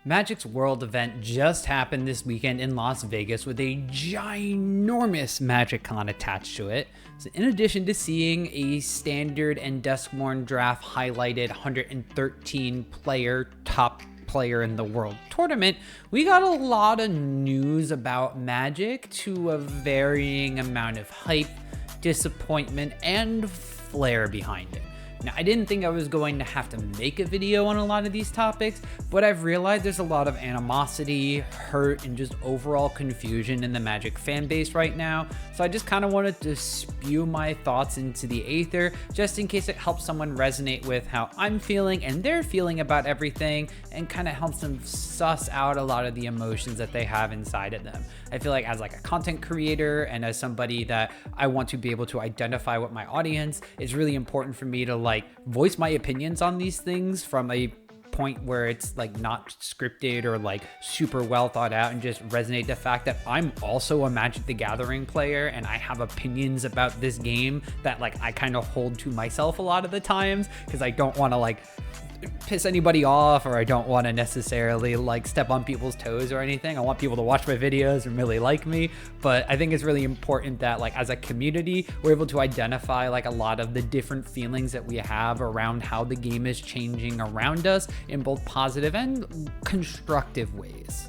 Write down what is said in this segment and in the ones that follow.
Magic's World event just happened this weekend in Las Vegas with a ginormous MagicCon attached to it. So in addition to seeing a standard and Duskborn draft highlighted 113 player top player in the world tournament, we got a lot of news about Magic to a varying amount of hype, disappointment, and flair behind it. Now, I didn't think I was going to have to make a video on a lot of these topics, but I've realized there's a lot of animosity, hurt, and just overall confusion in the Magic fan base right now. So I just kind of wanted to spew my thoughts into the aether, just in case it helps someone resonate with how I'm feeling and they're feeling about everything, and kind of helps them suss out a lot of the emotions that they have inside of them. I feel like as like a content creator and as somebody that I want to be able to identify with my audience, it's really important for me to like voice my opinions on these things from a point where it's like not scripted or like super well thought out, and just resonate the fact that I'm also a Magic the Gathering player and I have opinions about this game that like I kind of hold to myself a lot of the times, because I don't want to like piss anybody off, or I don't want to necessarily like step on people's toes or anything. I want people to watch my videos and really like me, but I think it's really important that like as a community we're able to identify like a lot of the different feelings that we have around how the game is changing around us in both positive and constructive ways.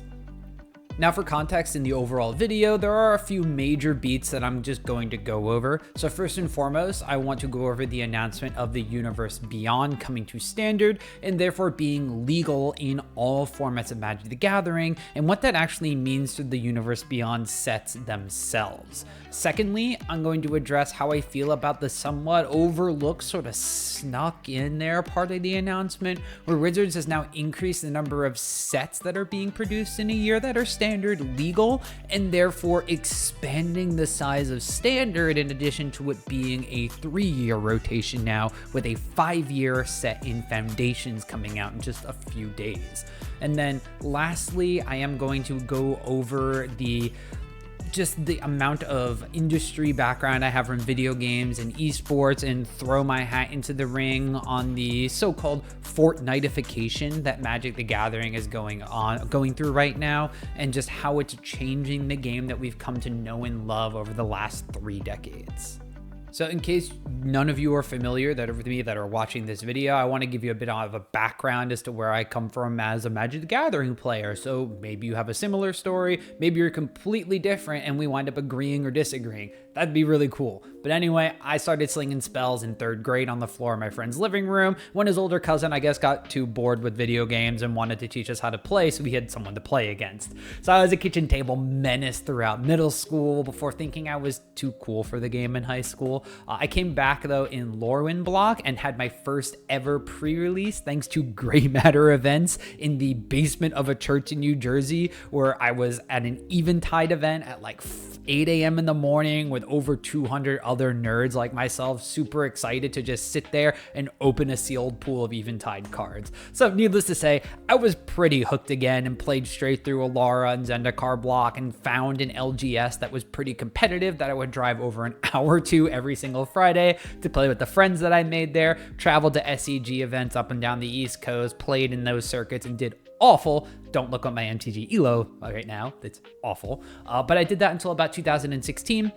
Now for context in the overall video, there are a few major beats that I'm just going to go over. So first and foremost, I want to go over the announcement of the Universe Beyond coming to standard and therefore being legal in all formats of Magic the Gathering, and what that actually means to the Universe Beyond sets themselves. Secondly, I'm going to address how I feel about the somewhat overlooked, sort of snuck in there part of the announcement, where Wizards has now increased the number of sets that are being produced in a year that are standard legal, and therefore expanding the size of standard in addition to it being a 3-year rotation now, with a 5-year set in Foundations coming out in just a few days. And then lastly, I am going to go over just the amount of industry background I have from video games and esports, and throw my hat into the ring on the so-called Fortnite-ification that Magic the Gathering is going through right now, and just how it's changing the game that we've come to know and love over the last 3 decades. So in case none of you are familiar with me that are watching this video, I want to give you a bit of a background as to where I come from as a Magic the Gathering player. So maybe you have a similar story, maybe you're completely different and we wind up agreeing or disagreeing. That'd be really cool. But anyway, I started slinging spells in 3rd grade on the floor of my friend's living room when his older cousin, I guess, got too bored with video games and wanted to teach us how to play, so we had someone to play against. So I was a kitchen table menace throughout middle school before thinking I was too cool for the game in high school. I came back though in Lorwyn block and had my first ever pre-release thanks to Gray Matter events in the basement of a church in New Jersey, where I was at an Eventide event at like 8 a.m. in the morning with over 200 other nerds like myself, super excited to just sit there and open a sealed pool of Eventide cards. So needless to say, I was pretty hooked again and played straight through Alara and Zendikar block, and found an LGS that was pretty competitive that I would drive over an hour to every single Friday to play with the friends that I made there. Traveled to SEG events up and down the East Coast, played in those circuits, and did awful. Don't look at my MTG ELO right now. It's awful. But I did that until about 2016.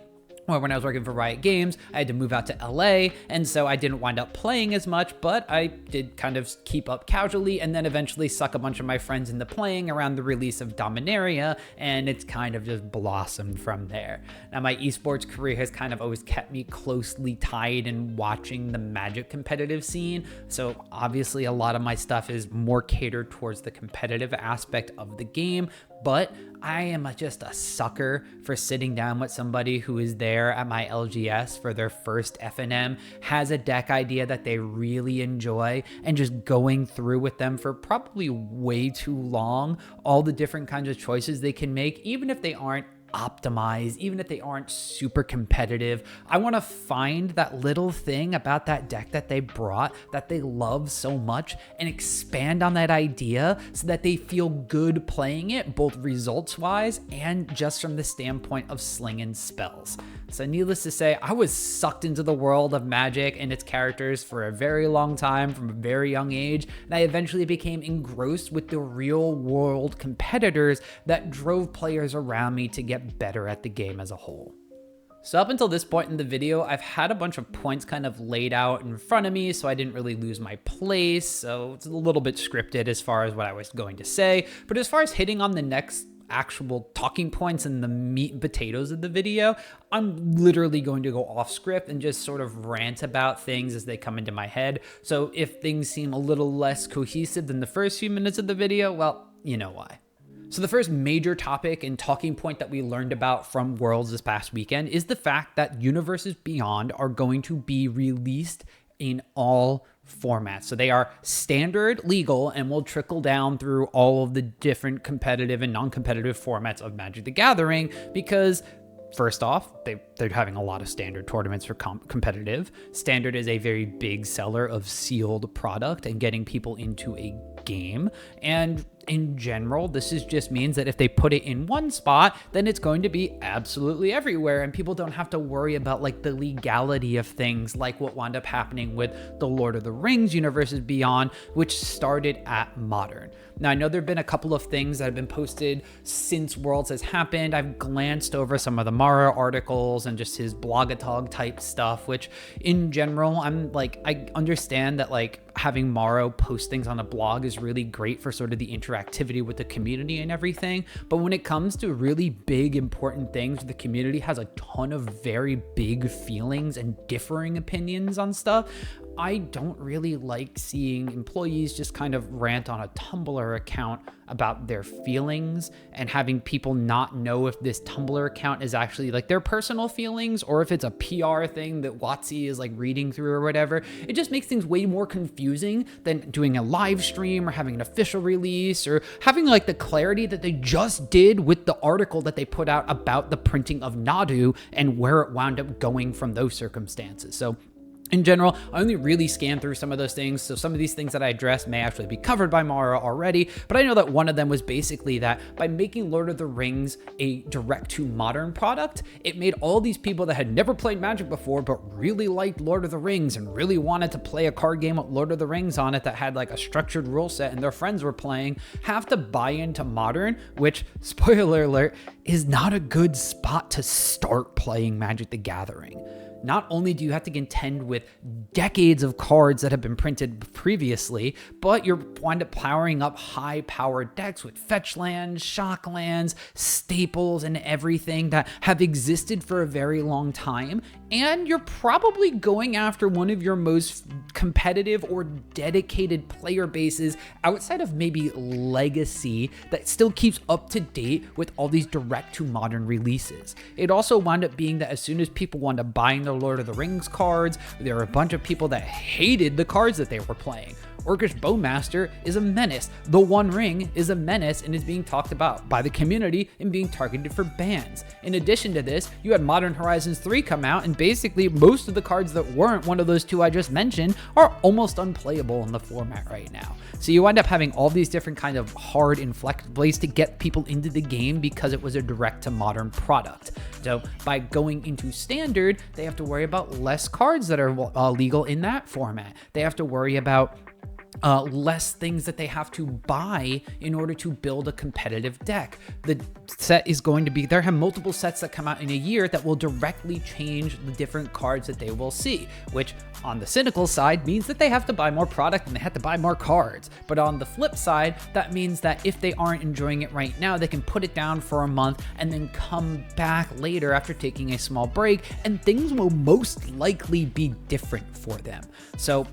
When I was working for Riot Games, I had to move out to LA, and so I didn't wind up playing as much, but I did kind of keep up casually, and then eventually suck a bunch of my friends into playing around the release of Dominaria, and it's kind of just blossomed from there. Now, my esports career has kind of always kept me closely tied in watching the Magic competitive scene, so obviously a lot of my stuff is more catered towards the competitive aspect of the game, but I am just a sucker for sitting down with somebody who is there at my LGS for their first FNM, has a deck idea that they really enjoy, and just going through with them for probably way too long, all the different kinds of choices they can make, even if they aren't optimized, even if they aren't super competitive. I want to find that little thing about that deck that they brought that they love so much and expand on that idea so that they feel good playing it, both results wise and just from the standpoint of slinging spells. So needless to say, I was sucked into the world of Magic and its characters for a very long time from a very young age, and I eventually became engrossed with the real world competitors that drove players around me to get better at the game as a whole. So up until this point in the video, I've had a bunch of points kind of laid out in front of me, so I didn't really lose my place. So it's a little bit scripted as far as what I was going to say. But as far as hitting on the next actual talking points and the meat and potatoes of the video, I'm literally going to go off script and just sort of rant about things as they come into my head. So if things seem a little less cohesive than the first few minutes of the video, well, you know why. So the first major topic and talking point that we learned about from Worlds this past weekend is the fact that Universes Beyond are going to be released in all formats. So they are standard, legal, and will trickle down through all of the different competitive and non-competitive formats of Magic the Gathering because first off, they're having a lot of standard tournaments for competitive. Standard is a very big seller of sealed product and getting people into a game. And in general, this just means that if they put it in one spot, then it's going to be absolutely everywhere. And people don't have to worry about like the legality of things like what wound up happening with the Lord of the Rings Universes Beyond, which started at Modern. Now, I know there have been a couple of things that have been posted since Worlds has happened. I've glanced over some of the Mara articles and just his blogatog type stuff, which in general, I understand that like having Morrow post things on a blog is really great for sort of the interactivity with the community and everything. But when it comes to really big, important things, the community has a ton of very big feelings and differing opinions on stuff. I don't really like seeing employees just kind of rant on a Tumblr account about their feelings and having people not know if this Tumblr account is actually like their personal feelings or if it's a PR thing that WotC is like reading through or whatever. It just makes things way more confusing than doing a live stream or having an official release or having like the clarity that they just did with the article that they put out about the printing of Nadu and where it wound up going from those circumstances. So in general, I only really scanned through some of those things, so some of these things that I addressed may actually be covered by Mara already, but I know that one of them was basically that by making Lord of the Rings a direct-to-modern product, it made all these people that had never played Magic before but really liked Lord of the Rings and really wanted to play a card game with Lord of the Rings on it that had like a structured rule set and their friends were playing, have to buy into Modern, which, spoiler alert, is not a good spot to start playing Magic the Gathering. Not only do you have to contend with decades of cards that have been printed previously, but you're wind up powering up high-powered decks with fetch lands, shock lands, staples, and everything that have existed for a very long time. And you're probably going after one of your most competitive or dedicated player bases outside of maybe Legacy that still keeps up to date with all these direct-to-modern releases. It also wound up being that as soon as people wound up buying their Lord of the Rings cards, there were a bunch of people that hated the cards that they were playing. Orcish Bowmaster is a menace. The One Ring is a menace and is being talked about by the community and being targeted for bans. In addition to this, you had Modern Horizons 3 come out, and basically most of the cards that weren't one of those two I just mentioned are almost unplayable in the format right now. So you wind up having all these different kind of hard inflexible ways to get people into the game because it was a direct-to-modern product. So by going into Standard, they have to worry about less cards that are legal in that format. They have to worry about less things that they have to buy in order to build a competitive deck. The set is going to be, there have multiple sets that come out in a year that will directly change the different cards that they will see, which on the cynical side means that they have to buy more product and they have to buy more cards. But on the flip side, that means that if they aren't enjoying it right now, they can put it down for a month and then come back later after taking a small break, and things will most likely be different for them. So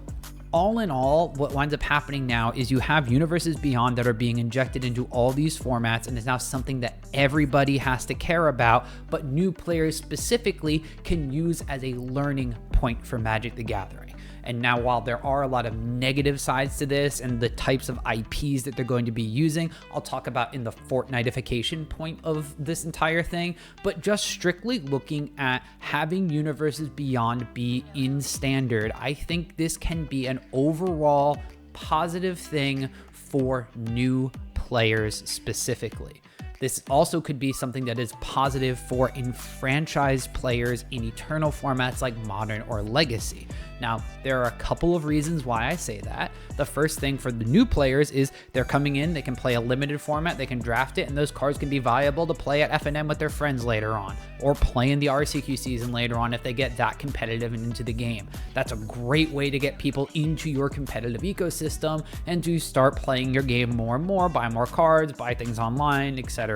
all in all, what winds up happening now is you have Universes Beyond that are being injected into all these formats, and it's now something that everybody has to care about, but new players specifically can use as a learning point for Magic the Gathering. And now, while there are a lot of negative sides to this and the types of IPs that they're going to be using, I'll talk about in the Fortnite-ification point of this entire thing. But just strictly looking at having Universes Beyond be in standard, I think this can be an overall positive thing for new players specifically. This also could be something that is positive for enfranchised players in Eternal formats like Modern or Legacy. Now, there are a couple of reasons why I say that. The first thing for the new players is they're coming in, they can play a limited format, they can draft it, and those cards can be viable to play at FNM with their friends later on, or play in the RCQ season later on if they get that competitive and into the game. That's a great way to get people into your competitive ecosystem and to start playing your game more and more, buy more cards, buy things online, etc.,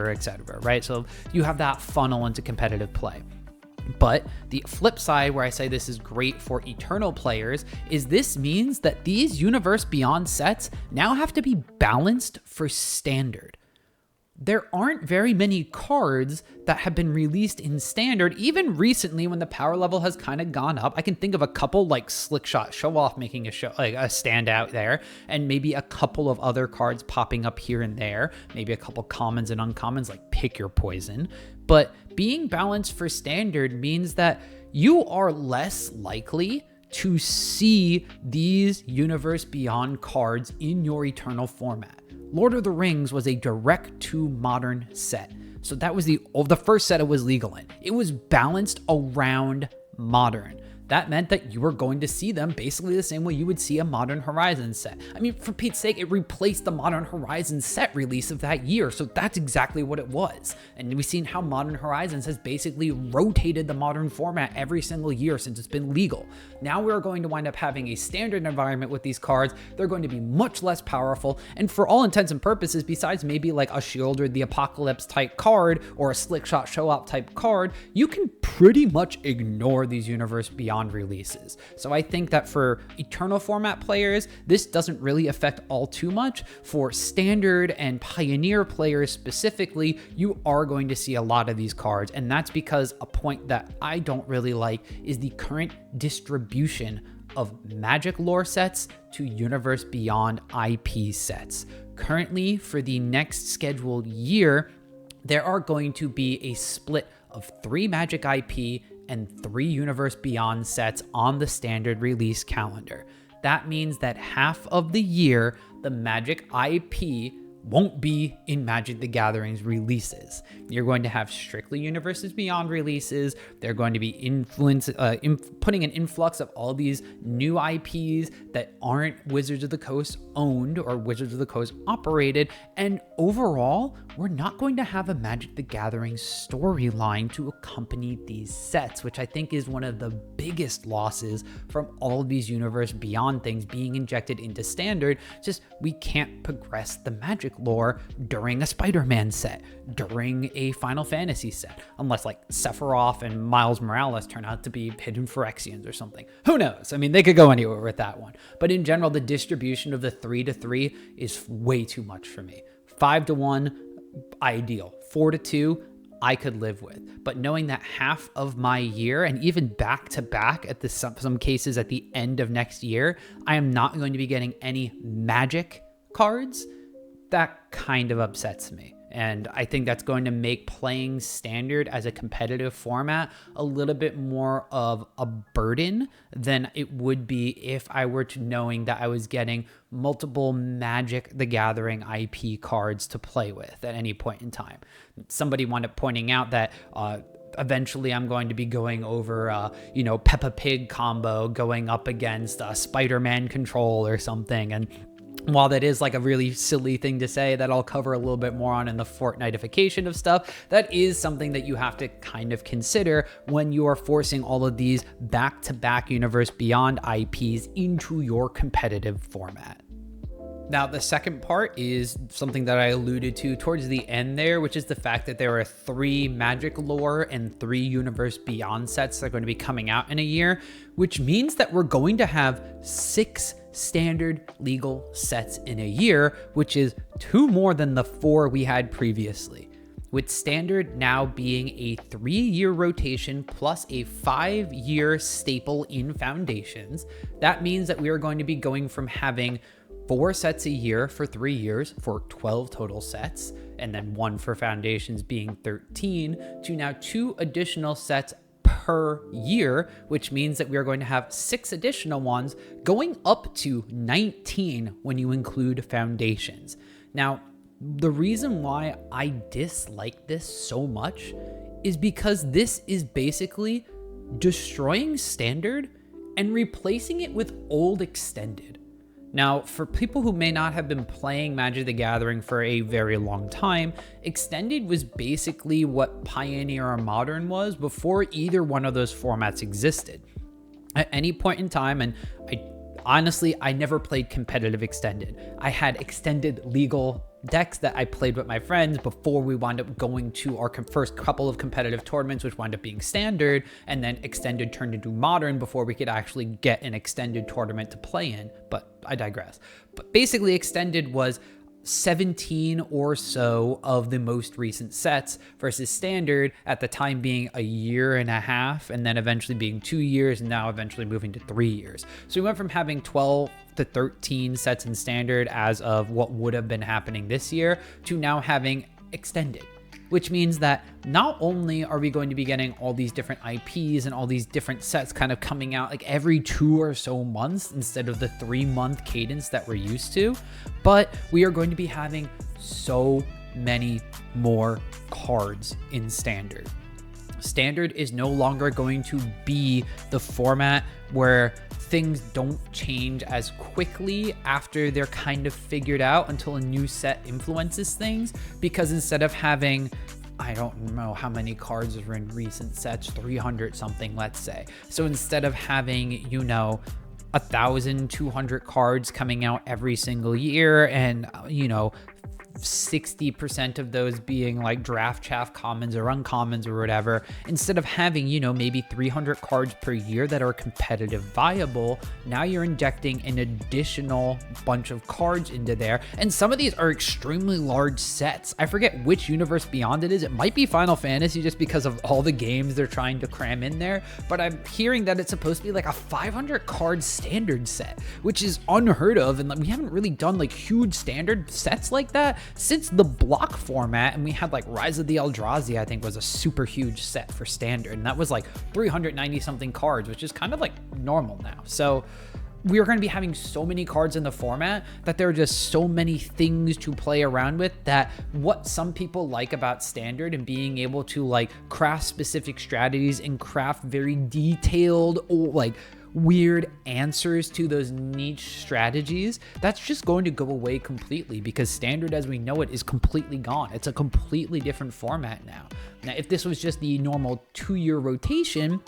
right? So you have that funnel into competitive play. But the flip side, where I say this is great for Eternal players, is this means that these Universe Beyond sets now have to be balanced for standard. There aren't very many cards that have been released in standard, even recently when the power level has kind of gone up. I can think of a couple like Slickshot Show Off making a standout there, and maybe a couple of other cards popping up here and there, maybe a couple commons and uncommons like Pick Your Poison. But being balanced for standard means that you are less likely to see these Universe Beyond cards in your Eternal format. Lord of the Rings was a direct to Modern set. So that was the first set it was legal in. It was balanced around Modern. That meant that you were going to see them basically the same way you would see a Modern Horizons set. I mean, for Pete's sake, it replaced the Modern Horizons set release of that year, so that's exactly what it was. And we've seen how Modern Horizons has basically rotated the Modern format every single year since it's been legal. Now we're going to wind up having a standard environment with these cards. They're going to be much less powerful, and for all intents and purposes, besides maybe like a Shield or the Apocalypse type card or a Slickshot Show Up type card, you can pretty much ignore these Universe Beyond releases. So I think that for Eternal format players, this doesn't really affect all too much. For Standard and Pioneer players specifically, you are going to see a lot of these cards, and that's because a point that I don't really like is the current distribution of Magic lore sets to Universe Beyond IP sets. Currently, for the next scheduled year, there are going to be a split of 3 Magic IP and 3 Universe Beyond sets on the standard release calendar. That means that half of the year, the Magic IP won't be in Magic the Gathering's releases. You're going to have strictly Universes Beyond releases. They're going to be putting an influx of all these new IPs that aren't Wizards of the Coast owned or Wizards of the Coast operated. And overall, we're not going to have a Magic the Gathering storyline to accompany these sets, which I think is one of the biggest losses from all of these Universe Beyond things being injected into standard. Just we can't progress the Magic lore during a Spider-Man set, during a Final Fantasy set, unless like Sephiroth and Miles Morales turn out to be hidden Phyrexians or something. Who knows? I mean, they could go anywhere with that one. But in general, the distribution of the 3-3 is way too much for me. 5-1, ideal. 4-2, I could live with. But knowing that half of my year, and even back to back at some cases at the end of next year, I am not going to be getting any Magic cards, that kind of upsets me. And I think that's going to make playing standard as a competitive format a little bit more of a burden than it would be if I were to knowing that I was getting multiple Magic the Gathering IP cards to play with at any point in time. Somebody wound up pointing out that eventually I'm going to be going over, Peppa Pig combo going up against Spider-Man Control or something. And while that is like a really silly thing to say that I'll cover a little bit more on in the Fortnite-ification of stuff, that is something that you have to kind of consider when you are forcing all of these back-to-back Universe Beyond IPs into your competitive format. Now, the second part is something that I alluded to towards the end there, which is the fact that there are 3 Magic lore and 3 Universe Beyond sets that are going to be coming out in a year, which means that we're going to have 6 standard legal sets in a year, which is 2 more than the 4 we had previously. With standard now being a 3-year rotation plus a 5-year staple in foundations, that means that we are going to be going from having 4 sets a year for 3 years for 12 total sets, and then 1 for foundations being 13, to now 2 additional sets per year, which means that we are going to have 6 additional ones, going up to 19 when you include foundations. Now, the reason why I dislike this so much is because this is basically destroying standard and replacing it with old extended. Now, for people who may not have been playing Magic the Gathering for a very long time, Extended was basically what Pioneer or Modern was before either one of those formats existed. At any point in time, and I never played competitive Extended. I had Extended legal decks that I played with my friends before we wound up going to our first couple of competitive tournaments, which wound up being Standard, and then Extended turned into Modern before we could actually get an Extended tournament to play in, but I digress. But basically Extended was 17 or so of the most recent sets versus Standard at the time being a year and a half, and then eventually being 2 years, and now eventually moving to 3 years. So we went from having 12 to 13 sets in Standard as of what would have been happening this year to now having Extended, which means that not only are we going to be getting all these different IPs and all these different sets kind of coming out like every 2 or so months instead of the 3-month cadence that we're used to, but we are going to be having so many more cards in Standard. Standard is no longer going to be the format where things don't change as quickly after they're kind of figured out until a new set influences things, because instead of having, I don't know how many cards are in recent sets, 300 something, let's say. So instead of having, 1,200 cards coming out every single year and, 60% of those being like draft chaff commons or uncommons or whatever, instead of having, maybe 300 cards per year that are competitive viable, now you're injecting an additional bunch of cards into there. And some of these are extremely large sets. I forget which universe beyond it is. It might be Final Fantasy just because of all the games they're trying to cram in there. But I'm hearing that it's supposed to be like a 500 card standard set, which is unheard of. And we haven't really done like huge standard sets like that since the block format, and we had like Rise of the Eldrazi, I think, was a super huge set for Standard, and that was like 390 something cards, which is kind of like normal now. So we are going to be having so many cards in the format that there are just so many things to play around with, that what some people like about Standard and being able to like craft specific strategies and craft very detailed or like weird answers to those niche strategies, that's just going to go away completely, because Standard as we know it is completely gone. It's a completely different format now. Now, if this was just the normal 2-year rotation,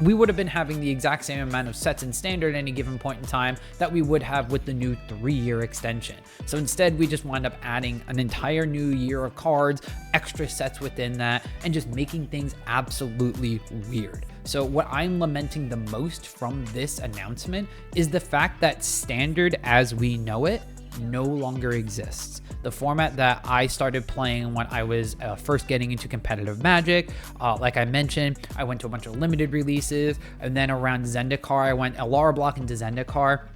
we would have been having the exact same amount of sets in Standard at any given point in time that we would have with the new 3-year extension. So instead, we just wind up adding an entire new year of cards, extra sets within that, and just making things absolutely weird. So what I'm lamenting the most from this announcement is the fact that Standard as we know it no longer exists. The format that I started playing when I was first getting into competitive Magic, like I mentioned, I went to a bunch of limited releases, and then around Zendikar, I went Alara block into Zendikar.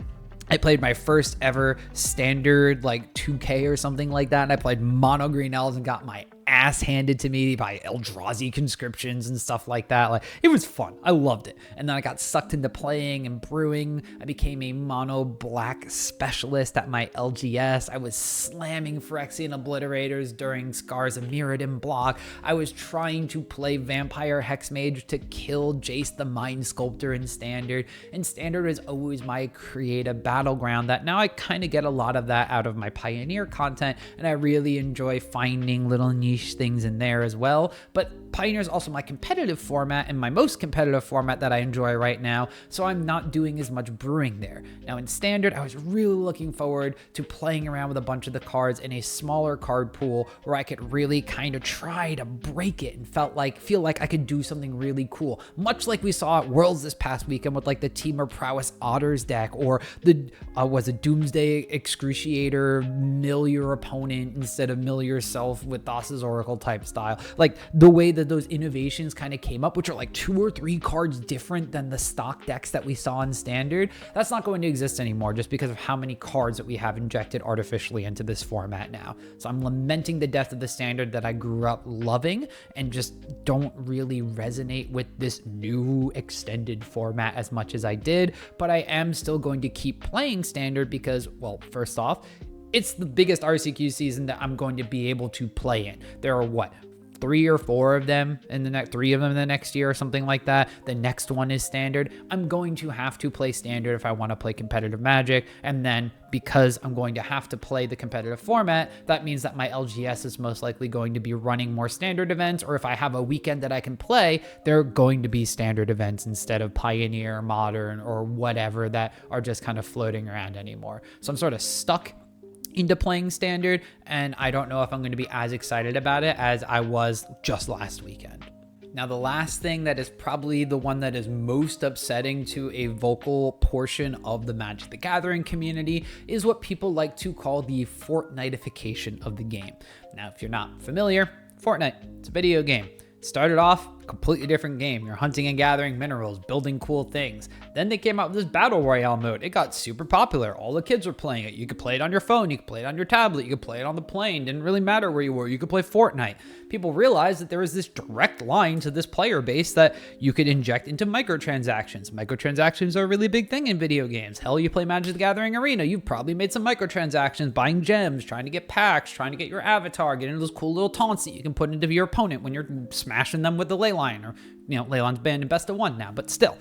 I played my first ever Standard like 2K or something like that, and I played mono green elves and got my ass handed to me by Eldrazi conscriptions and stuff like that. Like, it was fun. I loved it. And then I got sucked into playing and brewing. I became a mono black specialist at my LGS. I was slamming Phyrexian Obliterators during Scars of Mirrodin block. I was trying to play Vampire Hexmage to kill Jace the Mind Sculptor in Standard. And Standard is always my creative battleground that now I kind of get a lot of that out of my Pioneer content, and I really enjoy finding little niche things in there as well. But Pioneer is also my competitive format and my most competitive format that I enjoy right now, so I'm not doing as much brewing there. Now in Standard, I was really looking forward to playing around with a bunch of the cards in a smaller card pool where I could really kind of try to break it and feel like I could do something really cool, much like we saw at Worlds this past weekend with like the Temur Prowess Otters deck, or the was a Doomsday Excruciator, mill your opponent instead of mill yourself with Thassa's historical type style. Like the way that those innovations kind of came up, which are like 2 or 3 cards different than the stock decks that we saw in standard, that's not going to exist anymore just because of how many cards that we have injected artificially into this format now. So I'm lamenting the death of the standard that I grew up loving and just don't really resonate with this new extended format as much as I did, but I am still going to keep playing standard because, well, first off, it's the biggest RCQ season that I'm going to be able to play in. There are what, 3 or 4 of them in the next 3 of them in the next year or something like that. The next one is standard. I'm going to have to play standard if I want to play competitive Magic. And then because I'm going to have to play the competitive format, that means that my LGS is most likely going to be running more standard events, or if I have a weekend that I can play, they're going to be standard events instead of Pioneer, Modern, or whatever that are just kind of floating around anymore. So I'm sort of stuck into playing standard, and I don't know if I'm going to be as excited about it as I was just last weekend. Now, the last thing that is probably the one that is most upsetting to a vocal portion of the Magic the Gathering community is what people like to call the Fortnite-ification of the game. Now, if you're not familiar, Fortnite, it's a video game. Started off completely different game. You're hunting and gathering minerals, building cool things. Then they came out with this battle royale mode. It got super popular. All the kids were playing it. You could play it on your phone. You could play it on your tablet. You could play it on the plane. Didn't really matter where you were. You could play Fortnite. People realized that there was this direct line to this player base that you could inject into microtransactions. Microtransactions are a really big thing in video games. Hell, you play Magic the Gathering Arena. You've probably made some microtransactions, buying gems, trying to get packs, trying to get your avatar, getting those cool little taunts that you can put into your opponent when you're smashing them with the ley line, or Leyline's banned in best of 1 now, but still,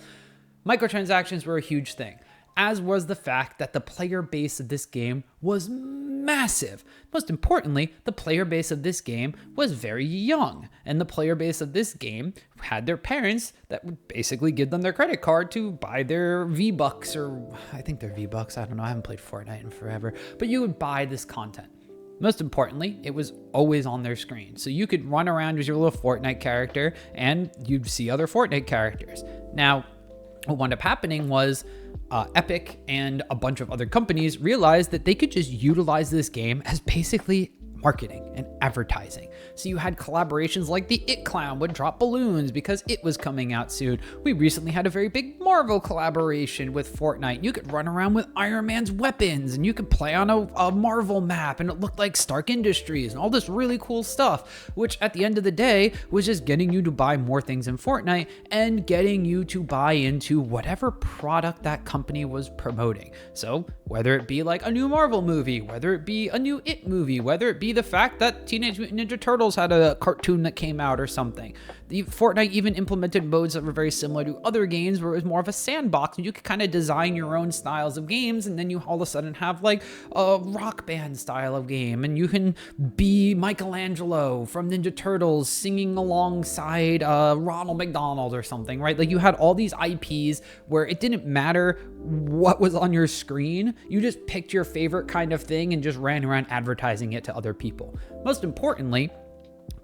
microtransactions were a huge thing, as was the fact that the player base of this game was massive. Most importantly, the player base of this game was very young, and the player base of this game had their parents that would basically give them their credit card to buy their V-Bucks, or I think they're V-Bucks, I don't know, I haven't played Fortnite in forever, but you would buy this content. Most importantly, it was always on their screen. So you could run around as your little Fortnite character and you'd see other Fortnite characters. Now, what wound up happening was Epic and a bunch of other companies realized that they could just utilize this game as basically marketing and advertising. So you had collaborations like the It Clown would drop balloons because it was coming out soon. We recently had a very big Marvel collaboration with Fortnite. You could run around with Iron Man's weapons and you could play on a Marvel map and it looked like Stark Industries and all this really cool stuff, which at the end of the day was just getting you to buy more things in Fortnite and getting you to buy into whatever product that company was promoting. So whether it be like a new Marvel movie, whether it be a new It movie, whether it be the fact that Teenage Mutant Ninja Turtles had a cartoon that came out or something. The Fortnite even implemented modes that were very similar to other games where it was more of a sandbox and you could kind of design your own styles of games, and then you all of a sudden have like a rock band style of game and you can be Michelangelo from Ninja Turtles singing alongside Ronald McDonald or something, right? Like you had all these IPs where it didn't matter what was on your screen. You just picked your favorite kind of thing and just ran around advertising it to other people. Most importantly,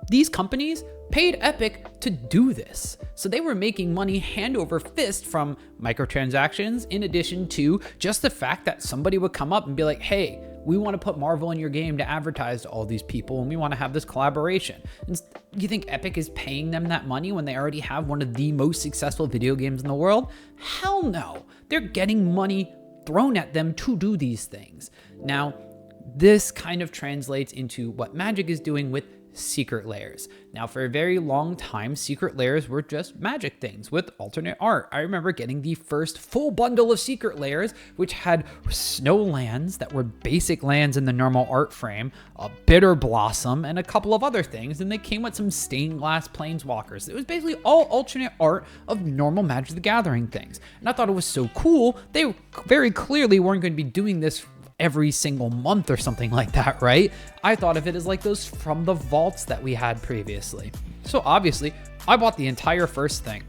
these companies paid Epic to do this. So they were making money hand over fist from microtransactions, in addition to just the fact that somebody would come up and be like, hey, we want to put Marvel in your game to advertise to all these people, and we want to have this collaboration. And you think Epic is paying them that money when they already have one of the most successful video games in the world? Hell no. They're getting money thrown at them to do these things. Now, this kind of translates into what Magic is doing with secret layers. Now, for a very long time, secret layers were just Magic things with alternate art. I remember getting the first full bundle of secret layers, which had snow lands that were basic lands in the normal art frame, a bitter blossom, and a couple of other things. And they came with some stained glass planeswalkers. It was basically all alternate art of normal Magic the Gathering things. And I thought it was so cool. They very clearly weren't going to be doing this every single month or something like that, right? I thought of it as like those from the vaults that we had previously. So obviously, I bought the entire first thing.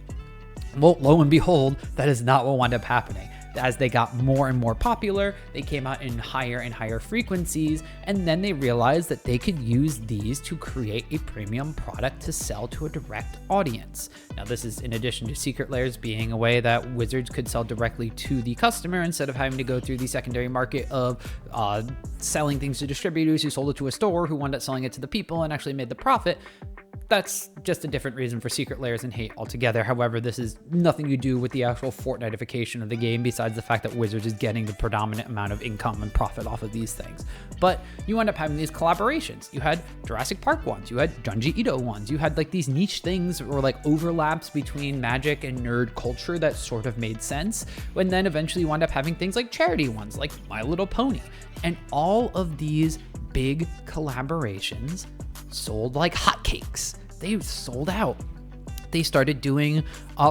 Well, lo and behold, that is not what wound up happening. As they got more and more popular, they came out in higher and higher frequencies, and then they realized that they could use these to create a premium product to sell to a direct audience. Now, this is in addition to secret lairs being a way that Wizards could sell directly to the customer instead of having to go through the secondary market of selling things to distributors who sold it to a store who wound up selling it to the people and actually made the profit. That's just a different reason for secret lairs and hate altogether. However, this is nothing to do with the actual Fortnite-ification of the game, besides the fact that Wizards is getting the predominant amount of income and profit off of these things. But you end up having these collaborations. You had Jurassic Park ones, you had Junji Ito ones, you had like these niche things or like overlaps between Magic and nerd culture that sort of made sense. And then eventually you wind up having things like charity ones, like My Little Pony. And all of these big collaborations sold like hotcakes. They sold out. They started doing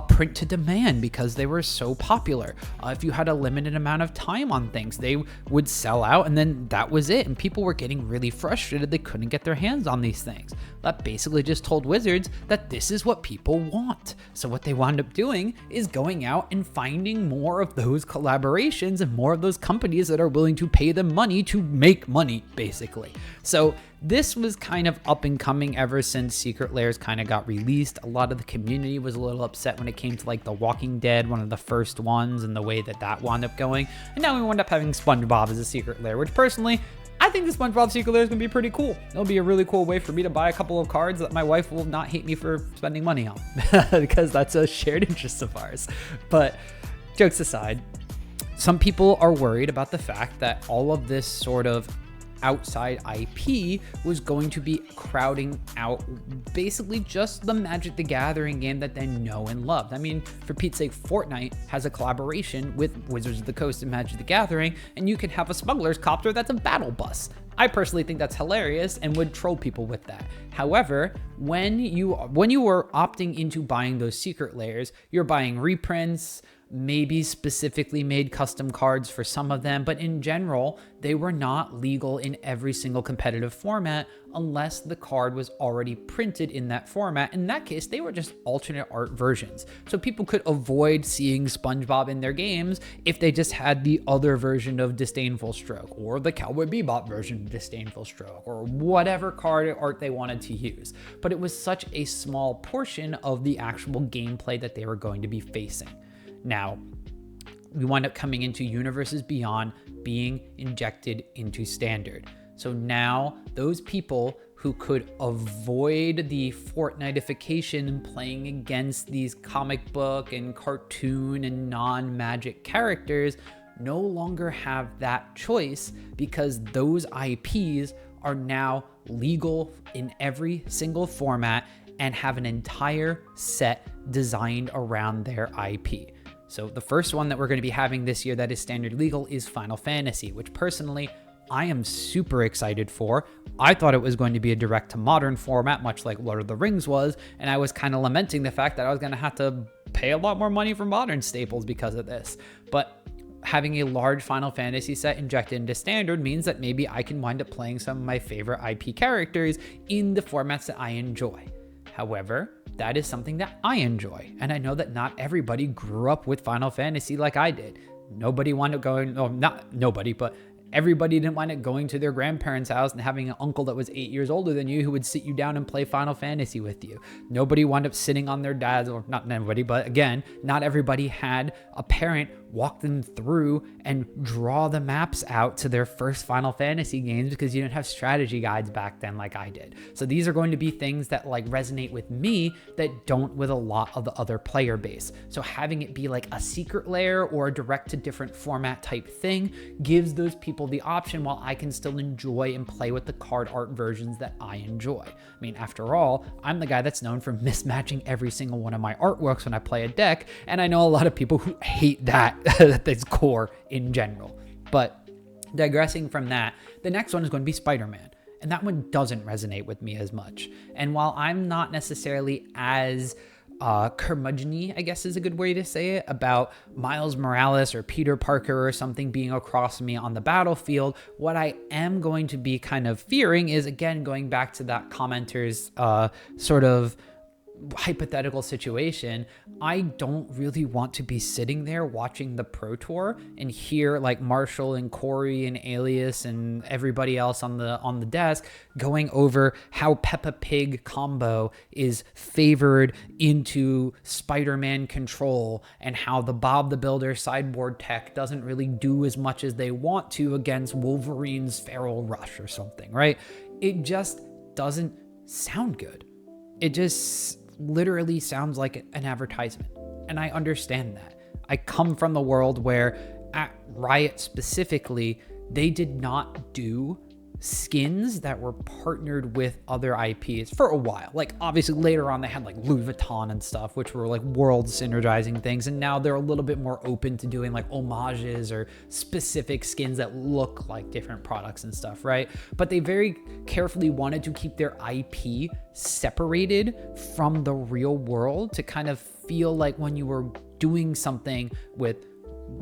print to demand because they were so popular. If you had a limited amount of time on things, they would sell out, and then that was it. And people were getting really frustrated they couldn't get their hands on these things. That basically just told Wizards that this is what people want. So what they wound up doing is going out and finding more of those collaborations and more of those companies that are willing to pay them money to make money, basically. So this was kind of up and coming ever since Secret Lairs kind of got released. A lot of the community was a little upset when it came to like The Walking Dead, one of the first ones, and the way that wound up going. And now we wound up having SpongeBob as a secret lair, which personally, I think the SpongeBob secret lair is going to be pretty cool. It'll be a really cool way for me to buy a couple of cards that my wife will not hate me for spending money on because that's a shared interest of ours. But jokes aside, some people are worried about the fact that all of this sort of outside IP was going to be crowding out basically just the Magic the Gathering game that they know and love. I mean, for Pete's sake, Fortnite has a collaboration with Wizards of the Coast and Magic the Gathering, and you can have a smuggler's copter that's a battle bus. I personally think that's hilarious and would troll people with that. However, when you are opting into buying those secret lairs, you're buying reprints, maybe specifically made custom cards for some of them, but in general, they were not legal in every single competitive format unless the card was already printed in that format. In that case, they were just alternate art versions. So people could avoid seeing SpongeBob in their games if they just had the other version of Disdainful Stroke, or the Cowboy Bebop version of Disdainful Stroke, or whatever card art they wanted to use. But it was such a small portion of the actual gameplay that they were going to be facing. Now, we wind up coming into Universes Beyond being injected into Standard. So now those people who could avoid the Fortnite-ification and playing against these comic book and cartoon and non-Magic characters no longer have that choice because those IPs are now legal in every single format and have an entire set designed around their IP. So the first one that we're going to be having this year that is standard legal is Final Fantasy, which personally I am super excited for. I thought it was going to be a direct to modern format, much like Lord of the Rings was, and I was kind of lamenting the fact that I was going to have to pay a lot more money for modern staples because of this. But having a large Final Fantasy set injected into standard means that maybe I can wind up playing some of my favorite IP characters in the formats that I enjoy. However, that is something that I enjoy, and I know that not everybody grew up with Final Fantasy like I did. Nobody wound up going, oh, not nobody, but everybody didn't wind up going to their grandparents' house and having an uncle that was 8 years older than you who would sit you down and play Final Fantasy with you. Nobody wound up sitting on their dad's, or not everybody, but again, not everybody had a parent walk them through and draw the maps out to their first Final Fantasy games because you didn't have strategy guides back then like I did. So these are going to be things that like resonate with me that don't with a lot of the other player base. So having it be like a secret lair or a direct to different format type thing gives those people the option while I can still enjoy and play with the card art versions that I enjoy. I mean, after all, I'm the guy that's known for mismatching every single one of my artworks when I play a deck, and I know a lot of people who hate that at its core in general. But digressing from that, the next one is going to be Spider-Man, and that one doesn't resonate with me as much. And while I'm not necessarily as curmudgeon-y, I guess is a good way to say it, about Miles Morales or Peter Parker or something being across me on the battlefield, what I am going to be kind of fearing is, again, going back to that commenter's sort of hypothetical situation, I don't really want to be sitting there watching the Pro Tour and hear like Marshall and Corey and Alias and everybody else on the desk going over how Peppa Pig combo is favored into Spider-Man control and how the Bob the Builder sideboard tech doesn't really do as much as they want to against Wolverine's Feral Rush or something, right? It just doesn't sound good. It just literally sounds like an advertisement. And I understand that. I come from the world where at Riot specifically, they did not do skins that were partnered with other IPs for a while. Like obviously later on they had like Louis Vuitton and stuff, which were like world synergizing things. And now they're a little bit more open to doing like homages or specific skins that look like different products and stuff, right? But they very carefully wanted to keep their IP separated from the real world to kind of feel like when you were doing something with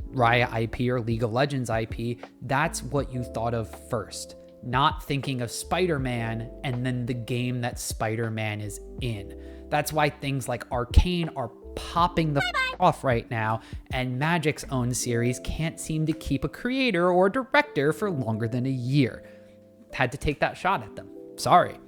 Riot IP or League of Legends IP, that's what you thought of first. Not thinking of Spider-Man and then the game that Spider-Man is in. That's why things like Arcane are popping the off right now, and Magic's own series can't seem to keep a creator or director for longer than a year. Had to take that shot at them. Sorry.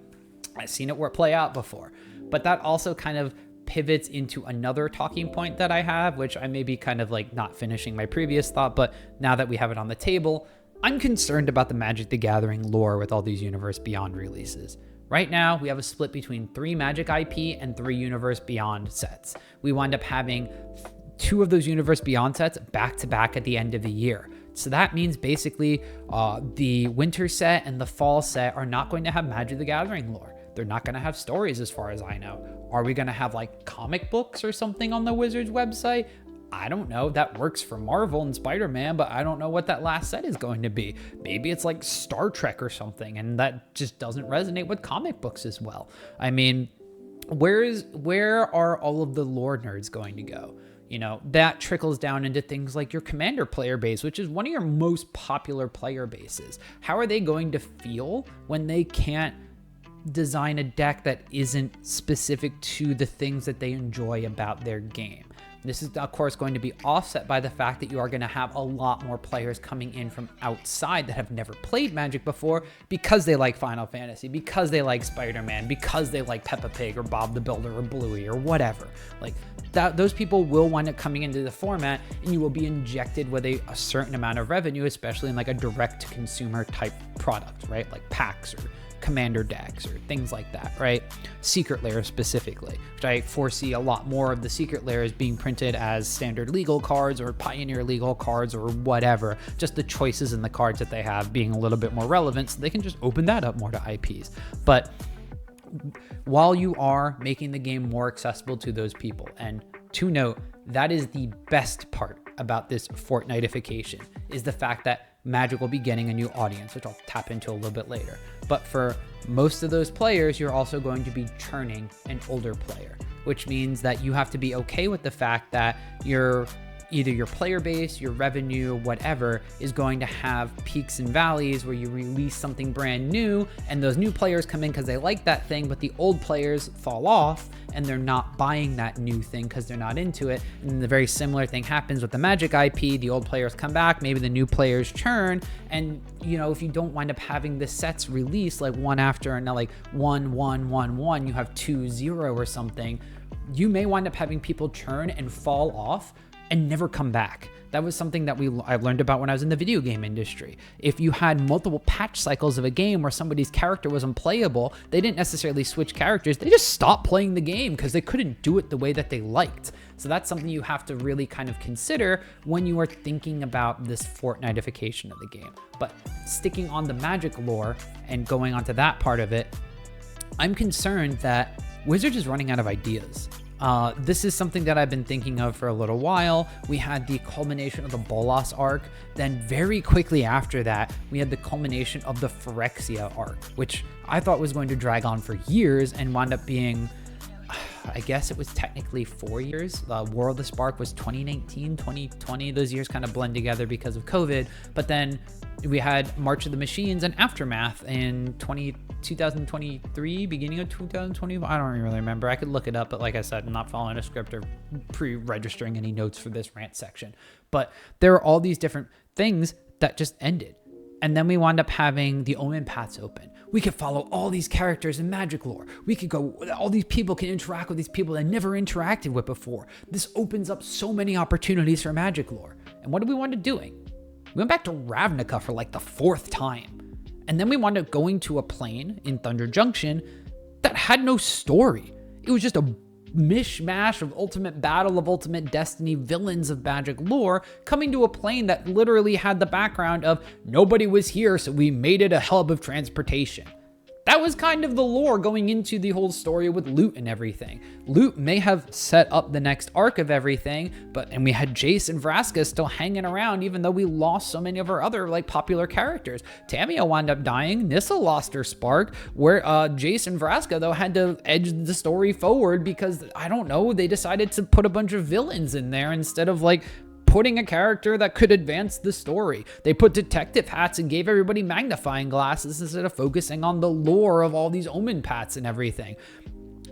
I've seen it play out before. But that also kind of pivots into another talking point that I have, which I may be kind of like not finishing my previous thought, but now that we have it on the table, I'm concerned about the Magic the Gathering lore with all these Universe Beyond releases. Right now, we have a split between 3 Magic IP and 3 Universe Beyond sets. We wind up having 2 of those Universe Beyond sets back to back at the end of the year. So that means basically the winter set and the fall set are not going to have Magic the Gathering lore. They're not going to have stories as far as I know. Are we going to have like comic books or something on the Wizards website? I don't know. That works for Marvel and Spider-Man, but I don't know what that last set is going to be. Maybe it's like Star Trek or something, and that just doesn't resonate with comic books as well. I mean, where are all of the lore nerds going to go? You know, that trickles down into things like your Commander player base, which is one of your most popular player bases. How are they going to feel when they can't design a deck that isn't specific to the things that they enjoy about their game? This is, of course, going to be offset by the fact that you are going to have a lot more players coming in from outside that have never played Magic before because they like Final Fantasy, because they like Spider-Man, because they like Peppa Pig or Bob the Builder or Bluey or whatever. Like that, those people will wind up coming into the format, and you will be injected with a certain amount of revenue, especially in like a direct-to-consumer type product, right? Like packs or Commander decks or things like that, right? Secret Lair specifically, which I foresee a lot more of the Secret Lairs being printed as standard legal cards or Pioneer legal cards or whatever, just the choices in the cards that they have being a little bit more relevant, so they can just open that up more to IPs. But while you are making the game more accessible to those people, and to note, that is the best part about this Fortnite-ification, is the fact that Magic will be getting a new audience, which I'll tap into a little bit later. But for most of those players, you're also going to be churning an older player, which means that you have to be okay with the fact that either your player base, your revenue, whatever, is going to have peaks and valleys where you release something brand new and those new players come in because they like that thing, but the old players fall off and they're not buying that new thing because they're not into it. And the very similar thing happens with the Magic IP. The old players come back, maybe the new players churn, and you know, if you don't wind up having the sets released like one after and now like 1, 1, 1, 1, you have 2, 0 or something, you may wind up having people churn and fall off and never come back. That was something that I learned about when I was in the video game industry. If you had multiple patch cycles of a game where somebody's character was unplayable, they didn't necessarily switch characters. They just stopped playing the game because they couldn't do it the way that they liked. So that's something you have to really kind of consider when you are thinking about this Fortnite-ification of the game. But sticking on the Magic lore and going onto that part of it, I'm concerned that Wizards is running out of ideas. This is something that I've been thinking of for a little while. We had the culmination of the Bolas arc. Then very quickly after that, we had the culmination of the Phyrexia arc, which I thought was going to drag on for years and wound up being I guess it was technically 4 years. War of the Spark was 2019, 2020. Those years kind of blend together because of COVID. But then we had March of the Machines and Aftermath in 2023, beginning of 2020. I don't really remember. I could look it up, but like I said, I'm not following a script or pre-registering any notes for this rant section. But there are all these different things that just ended. And then we wound up having the Omen paths open. We could follow all these characters in Magic lore. We could go, all these people can interact with these people they never interacted with before. This opens up so many opportunities for Magic lore. And what did we wind up doing? We went back to Ravnica for like the 4th time. And then we wound up going to a plane in Thunder Junction that had no story. It was just a mishmash of Ultimate Battle of Ultimate Destiny villains of Magic lore coming to a plane that literally had the background of nobody was here, so we made it a hub of transportation. That was kind of the lore going into the whole story with Loot and everything. Loot may have set up the next arc of everything, and we had Jace and Vraska still hanging around even though we lost so many of our other like popular characters. Tamio wound up dying, Nissa lost her spark, where Jace and Vraska though had to edge the story forward because, I don't know, they decided to put a bunch of villains in there instead of like putting a character that could advance the story. They put detective hats and gave everybody magnifying glasses instead of focusing on the lore of all these Omen paths and everything.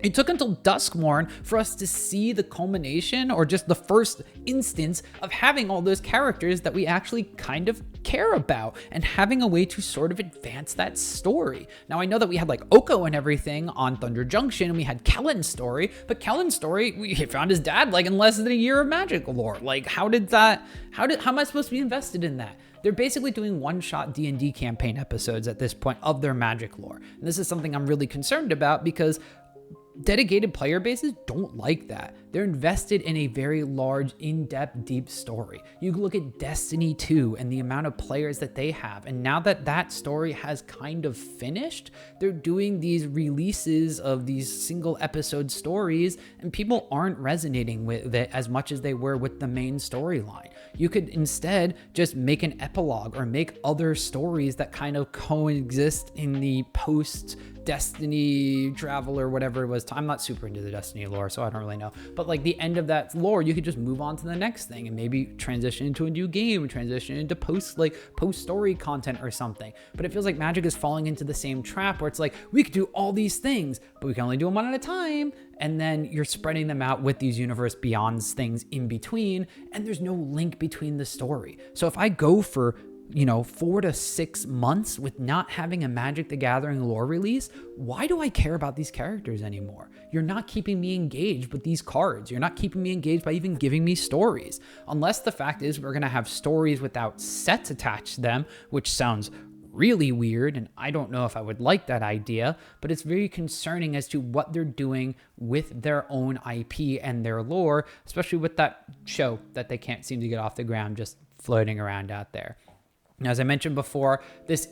It took until Duskmourn for us to see the culmination, or just the first instance of having all those characters that we actually kind of care about and having a way to sort of advance that story. Now, I know that we had like Oko and everything on Thunder Junction, and we had Kellen's story, but Kellen's story, he found his dad like in less than a year of Magic lore. Like, how am I supposed to be invested in that? They're basically doing one-shot D&D campaign episodes at this point of their Magic lore. And this is something I'm really concerned about because dedicated player bases don't like that. They're invested in a very large, in-depth, deep story. You look at Destiny 2 and the amount of players that they have, and now that that story has kind of finished, they're doing these releases of these single episode stories, and people aren't resonating with it as much as they were with the main storyline. You could instead just make an epilogue or make other stories that kind of coexist in the post-Destiny travel or whatever it was. I'm not super into the Destiny lore, so I don't really know. But like the end of that lore, you could just move on to the next thing and maybe transition into a new game, transition into post-story content or something. But it feels like Magic is falling into the same trap where it's like, we could do all these things, but we can only do them one at a time. And then you're spreading them out with these Universe Beyonds things in between, and there's no link between the story. So if I go for 4 to 6 months with not having a Magic the Gathering lore release, why do I care about these characters anymore? You're not keeping me engaged with these cards. You're not keeping me engaged by even giving me stories. Unless the fact is we're going to have stories without sets attached to them, which sounds really weird, and I don't know if I would like that idea, but it's very concerning as to what they're doing with their own IP and their lore, especially with that show that they can't seem to get off the ground, just floating around out there. Now, as I mentioned before, there's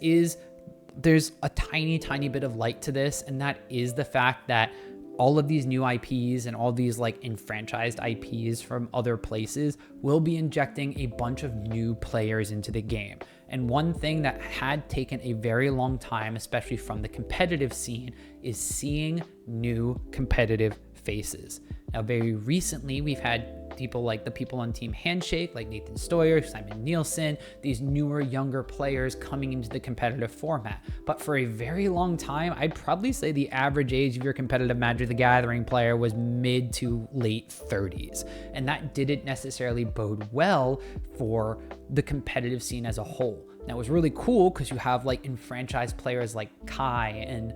a tiny bit of light to this, and that is the fact that all of these new IPs and all these like enfranchised IPs from other places will be injecting a bunch of new players into the game. And one thing that had taken a very long time, especially from the competitive scene, is seeing new competitive faces. Now, very recently, we've had people like the people on Team Handshake, like Nathan Stoyer, Simon Nielsen, these newer, younger players coming into the competitive format. But for a very long time, I'd probably say the average age of your competitive Magic the Gathering player was mid to late 30s. And that didn't necessarily bode well for the competitive scene as a whole. Now, it was really cool because you have like enfranchised players like Kai and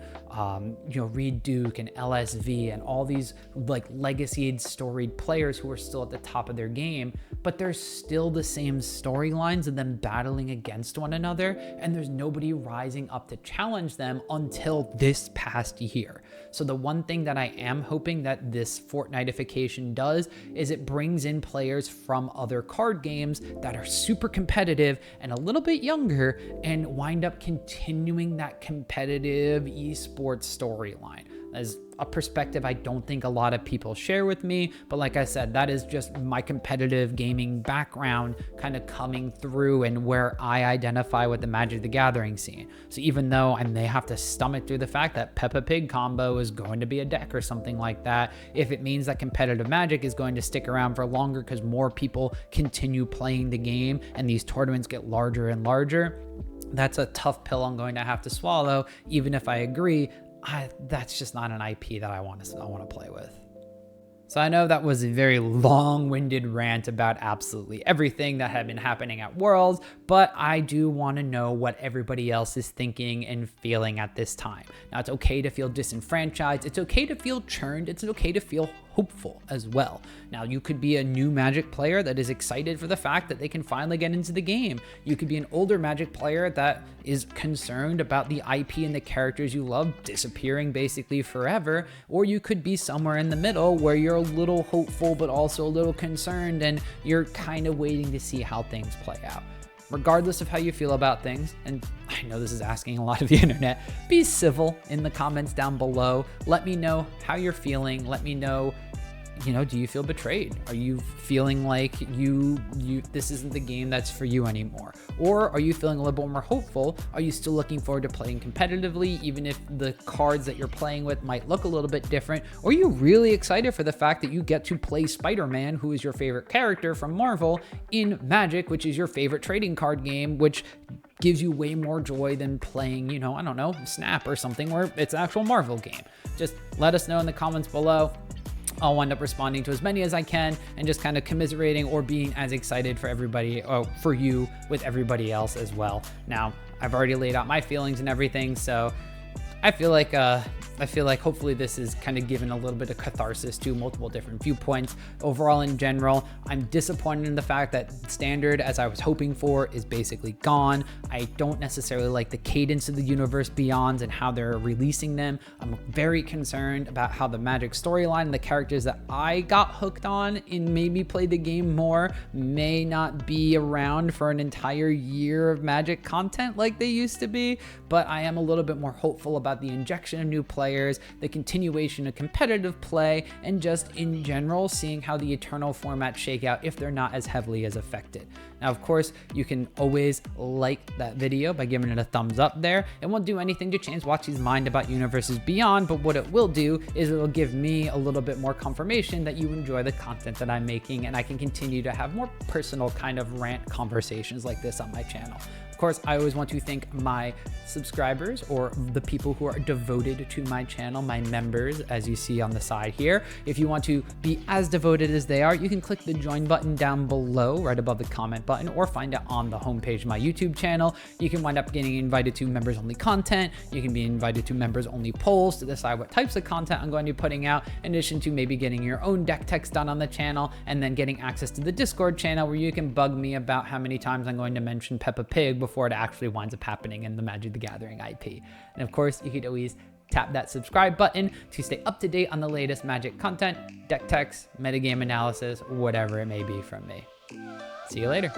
Reed Duke and LSV and all these like legacy storied players who are still at the top of their game, but there's still the same storylines of them battling against one another, and there's nobody rising up to challenge them until this past year. So the one thing that I am hoping that this Fortnite-ification does is it brings in players from other card games that are super competitive and a little bit younger and wind up continuing that competitive esports storyline. as a perspective I don't think a lot of people share with me, but like I said, that is just my competitive gaming background kind of coming through and where I identify with the Magic the Gathering scene. So even though I may have to stomach through the fact that Peppa Pig combo is going to be a deck or something like that, if it means that competitive Magic is going to stick around for longer because more people continue playing the game and these tournaments get larger and larger, that's a tough pill I'm going to have to swallow. Even if I agree, that's just not an IP that I want to play with. So I know that was a very long-winded rant about absolutely everything that had been happening at Worlds, but I do want to know what everybody else is thinking and feeling at this time. Now, it's okay to feel disenfranchised. It's okay to feel churned. It's okay to feel hopeful as well. Now, you could be a new Magic player that is excited for the fact that they can finally get into the game. You could be an older Magic player that is concerned about the IP and the characters you love disappearing basically forever, or you could be somewhere in the middle where you're a little hopeful but also a little concerned and you're kind of waiting to see how things play out. Regardless of how you feel about things, and I know this is asking a lot of the internet, be civil in the comments down below. Let me know how you're feeling. Let me know, do you feel betrayed? Are you feeling like this isn't the game that's for you anymore? Or are you feeling a little bit more hopeful? Are you still looking forward to playing competitively, even if the cards that you're playing with might look a little bit different? Or are you really excited for the fact that you get to play Spider-Man, who is your favorite character from Marvel, in Magic, which is your favorite trading card game, which gives you way more joy than playing, I don't know, Snap or something where it's an actual Marvel game? Just let us know in the comments below. I'll wind up responding to as many as I can and just kind of commiserating or being as excited for everybody, or for you with everybody else as well. Now, I've already laid out my feelings and everything, so I feel like hopefully this is kind of given a little bit of catharsis to multiple different viewpoints. Overall, in general, I'm disappointed in the fact that Standard, as I was hoping for, is basically gone. I don't necessarily like the cadence of the Universe Beyonds and how they're releasing them. I'm very concerned about how the Magic storyline and the characters that I got hooked on and maybe played the game more may not be around for an entire year of Magic content like they used to be, but I am a little bit more hopeful about the injection of new players, the continuation of competitive play, and just in general seeing how the Eternal formats shake out if they're not as heavily as affected. Now, of course, you can always like that video by giving it a thumbs up there. It won't do anything to change WotC's mind about Universes Beyond, but what it will do is it'll give me a little bit more confirmation that you enjoy the content that I'm making, and I can continue to have more personal kind of rant conversations like this on my channel. Of course, I always want to thank my subscribers, or the people who are devoted to my channel, my members, as you see on the side here. If you want to be as devoted as they are, you can click the join button down below, right above the comment button, or find it on the homepage of my YouTube channel. You can wind up getting invited to members only content. You can be invited to members only polls to decide what types of content I'm going to be putting out, in addition to maybe getting your own deck text done on the channel, and then getting access to the Discord channel where you can bug me about how many times I'm going to mention Peppa Pig before it actually winds up happening in the Magic the Gathering IP. And of course, you could always tap that subscribe button to stay up to date on the latest Magic content, deck techs, metagame analysis, whatever it may be from me. See you later.